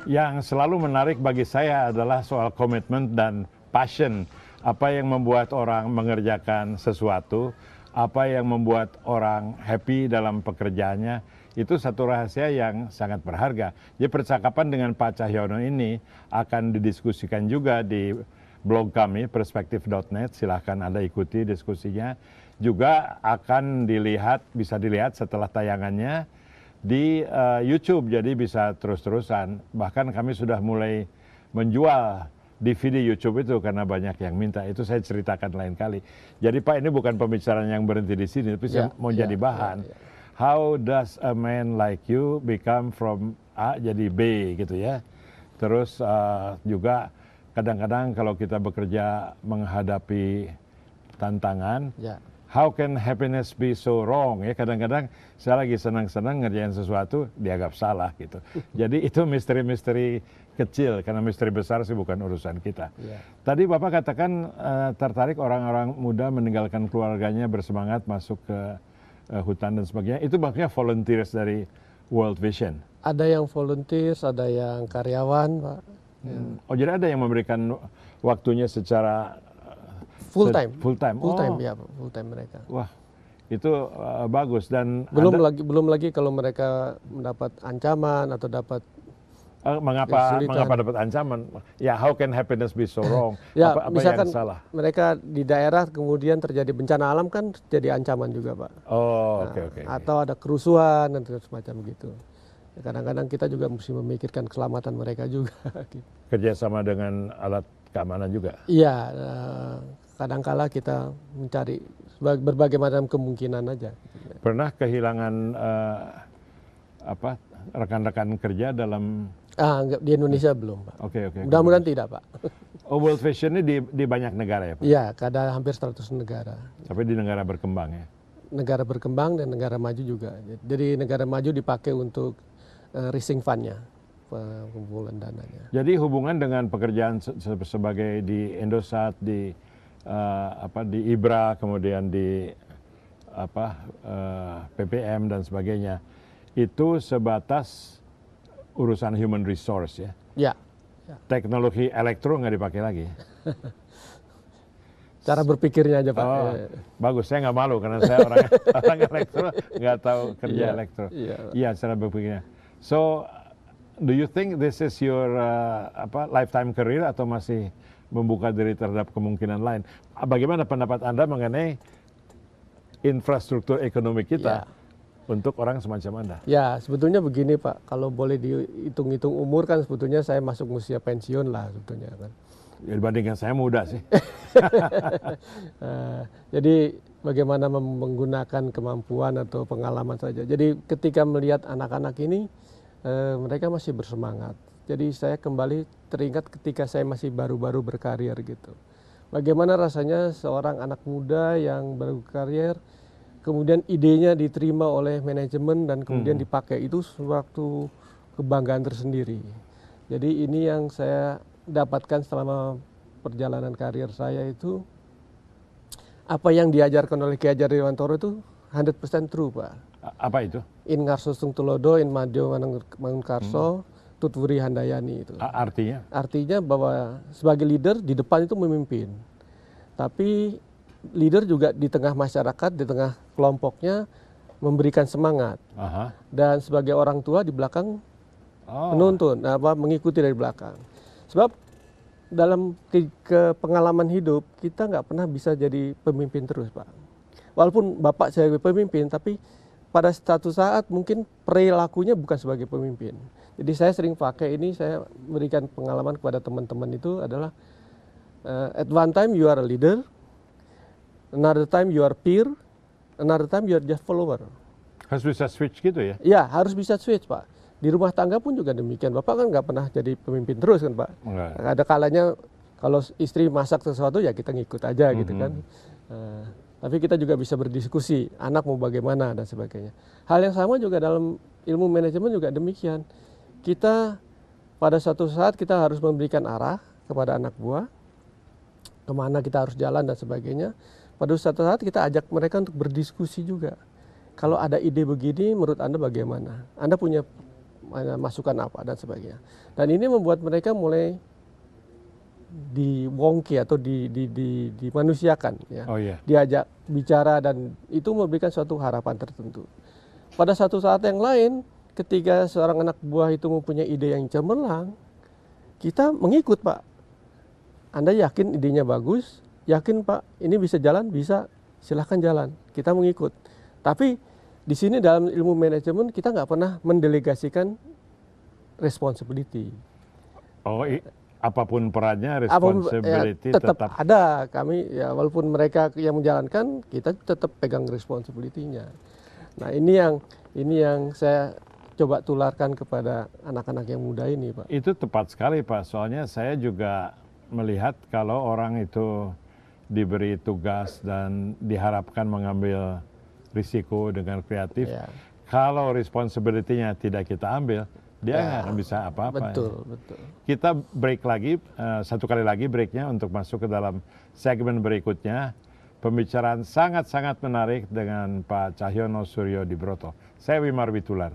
Yang selalu menarik bagi saya adalah soal komitmen dan passion. Apa yang membuat orang mengerjakan sesuatu, apa yang membuat orang happy dalam pekerjaannya, itu satu rahasia yang sangat berharga. Jadi percakapan dengan Pak Cahyono ini akan didiskusikan juga di blog kami, perspektif.net, silahkan Anda ikuti diskusinya. Juga akan bisa dilihat setelah tayangannya di YouTube, jadi bisa terus-terusan. Bahkan kami sudah mulai menjual DVD YouTube itu karena banyak yang minta. Itu saya ceritakan lain kali. Jadi Pak, ini bukan pembicaraan yang berhenti di sini, tapi saya mau jadi bahan. How does a man like you become from A jadi B gitu ya. Terus juga kadang-kadang kalau kita bekerja menghadapi tantangan, how can happiness be so wrong ya, kadang-kadang saya lagi senang-senang ngerjain sesuatu dianggap salah gitu. Jadi itu misteri-misteri kecil, karena misteri besar sih bukan urusan kita. Tadi Bapak katakan tertarik orang-orang muda meninggalkan keluarganya bersemangat masuk ke hutan dan sebagainya. Itu maksudnya volunteers dari World Vision? Ada yang volunteers, ada yang karyawan, Pak. Oh, jadi ada yang memberikan waktunya secara full time. Full time. Full time ya, full time mereka. Wah, itu bagus. Dan belum lagi kalau mereka mendapat ancaman atau dapat mengapa dapat ancaman? Ya, how can happiness be so wrong? Ya, apa misalkan yang salah? Mereka di daerah kemudian terjadi bencana alam kan jadi ancaman juga, Pak. Oh, oke. Atau ada kerusuhan dan semacam gitu. Kadang-kadang kita juga mesti memikirkan keselamatan mereka juga. Kerjasama dengan alat keamanan juga? Iya, kadangkala kita mencari berbagai macam kemungkinan aja. Pernah kehilangan rekan-rekan kerja dalam? Di Indonesia belum, Pak. Oke. Mudah-mudahan tidak, Pak. Oh, World Vision ini di banyak negara ya, Pak? Iya, kadang hampir 100 negara. Tapi di negara berkembang ya? Negara berkembang dan negara maju juga. Jadi negara maju dipakai untuk raising fund-nya, pengumpulan dananya. Jadi hubungan dengan pekerjaan sebagai di Indosat, di IBRA, kemudian di PPM dan sebagainya, itu sebatas urusan human resource ya? Ya. Teknologi elektro nggak dipakai lagi? Cara berpikirnya aja, Pak. Bagus, saya nggak malu karena saya orang elektro, nggak tahu kerja elektro. Iya, cara berpikirnya. So, do you think this is your lifetime career atau masih membuka diri terhadap kemungkinan lain? Bagaimana pendapat Anda mengenai infrastruktur ekonomi kita untuk orang semacam Anda? Ya, sebetulnya begini, Pak. Kalau boleh dihitung-hitung umur kan sebetulnya saya masuk usia pensiun lah sebetulnya kan. Ya, dibandingkan saya muda sih. Jadi bagaimana menggunakan kemampuan atau pengalaman saja. Jadi ketika melihat anak-anak ini, mereka masih bersemangat. Jadi saya kembali teringat ketika saya masih baru-baru berkarir gitu. Bagaimana rasanya seorang anak muda yang baru berkarir, kemudian idenya diterima oleh manajemen dan kemudian dipakai, itu suatu kebanggaan tersendiri. Jadi ini yang saya dapatkan selama perjalanan karir saya itu, apa yang diajarkan oleh Ki Hajar Dewantara itu 100% true, Pak. Apa itu? In ngarso sung tulodo, in madyo mangunkarso, tutwuri handayani itu. Artinya? Artinya bahwa sebagai leader di depan itu memimpin. Tapi leader juga di tengah masyarakat, di tengah kelompoknya memberikan semangat. Dan sebagai orang tua di belakang menuntun, mengikuti dari belakang. Sebab dalam pengalaman hidup kita nggak pernah bisa jadi pemimpin terus, Pak. Walaupun Bapak sebagai pemimpin, tapi pada satu saat mungkin perilakunya bukan sebagai pemimpin. Jadi saya sering pakai ini, saya berikan pengalaman kepada teman-teman itu adalah at one time you are a leader, another time you are peer, another time you are just follower. Harus bisa switch gitu ya? Iya, harus bisa switch, Pak. Di rumah tangga pun juga demikian. Bapak kan nggak pernah jadi pemimpin terus kan, Pak? Enggak. Ada kalanya kalau istri masak sesuatu ya kita ngikut aja gitu kan. Tapi kita juga bisa berdiskusi, anak mau bagaimana dan sebagainya. Hal yang sama juga dalam ilmu manajemen juga demikian. Kita pada suatu saat kita harus memberikan arah kepada anak buah, kemana kita harus jalan dan sebagainya. Pada suatu saat kita ajak mereka untuk berdiskusi juga. Kalau ada ide begini, menurut Anda bagaimana? Anda punya masukan apa dan sebagainya. Dan ini membuat mereka mulai diwongki atau dimanusiakan, ya. Oh iya. Diajak bicara dan itu memberikan suatu harapan tertentu. Pada satu saat yang lain, ketika seorang anak buah itu mempunyai ide yang cemerlang, kita mengikut, Pak. Anda yakin idenya bagus? Yakin, Pak, ini bisa jalan? Bisa, silahkan jalan. Kita mengikut. Tapi di sini dalam ilmu manajemen kita nggak pernah mendelegasikan responsibility. Oh, apapun perannya, Apapun, responsibility ya, tetap tetap. ada. Kami ya walaupun mereka yang menjalankan, kita tetap pegang responsibility-nya. Nah, ini yang saya coba tularkan kepada anak-anak yang muda ini, Pak. Itu tepat sekali, Pak. Soalnya saya juga melihat kalau orang itu diberi tugas dan diharapkan mengambil risiko dengan kreatif, Ya. kalau responsibility-nya tidak kita ambil, dia Ya, nggak akan bisa apa-apa. Betul, betul. Kita break lagi, satu kali lagi breaknya untuk masuk ke dalam segmen berikutnya. Pembicaraan sangat-sangat menarik dengan Pak Cahyono Suryo Dibroto. Saya Wimar Witular.